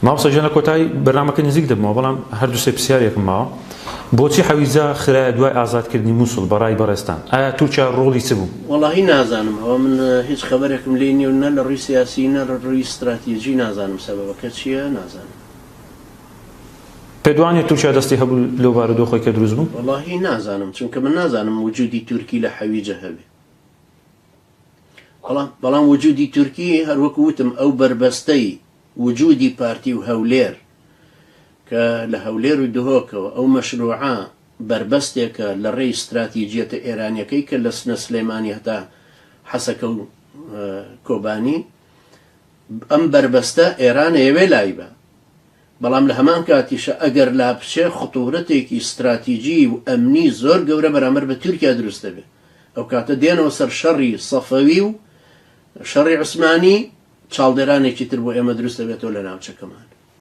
ماوسە ژەنە کۆتایی بەرنامەکە نزیک دەبمەوە بەڵام هەردوو سێ پرسیارێکم ماوە بۆچی حەویجە خرایە دوای ئازادکردنی مووسڵ بەڕای بەڕێستان ئایا تورکیا ڕۆڵی چ بوو؟ وەڵاهی نازانم ئەوە من هیچ خەبەرێکم لێ نییە و نە لە ڕووی سیاسی نە لە ڕووی استراتیژی نازانم سەبەبەکە چییە نازانم. پێدوانێت تورکیا دەستی هەبوو لەو بارودۆ خۆی کە دروست بوو؟ وەڵاهی نازانم چونکە من نازانم وجودی تورکی لە حەویجە هەبێ. بەڵام وجودی تورکی هەروەکو وتم ئەو بربەستەی وجودی پارتی و هەولێر کە لە هەولێر و دهۆکەوە ئەو مەشروعە بربەستێکە لە ڕێی استراتیجیەتە ئێرانیەکەی کە لە سنە سلێمانی هەتا حەسەکە و کۆبانی ئەم بربەستە ئێرانە ئێوێ لای بە بەڵام لە هەمان کاتیشە ئەگەر لا بچێ خطوورەتێکی استراتیجی و ئەمنی زۆر گەورە بەرامبەر بە تورکیا دروستە بێ ئەو کاتە دێنەوە سەر شەڕی سەفەوی و شەڕی عوسمانی چاڵدێرانێکی تر بۆ ئێمە دروست دەبێتەوە لە ناوچەکەمان.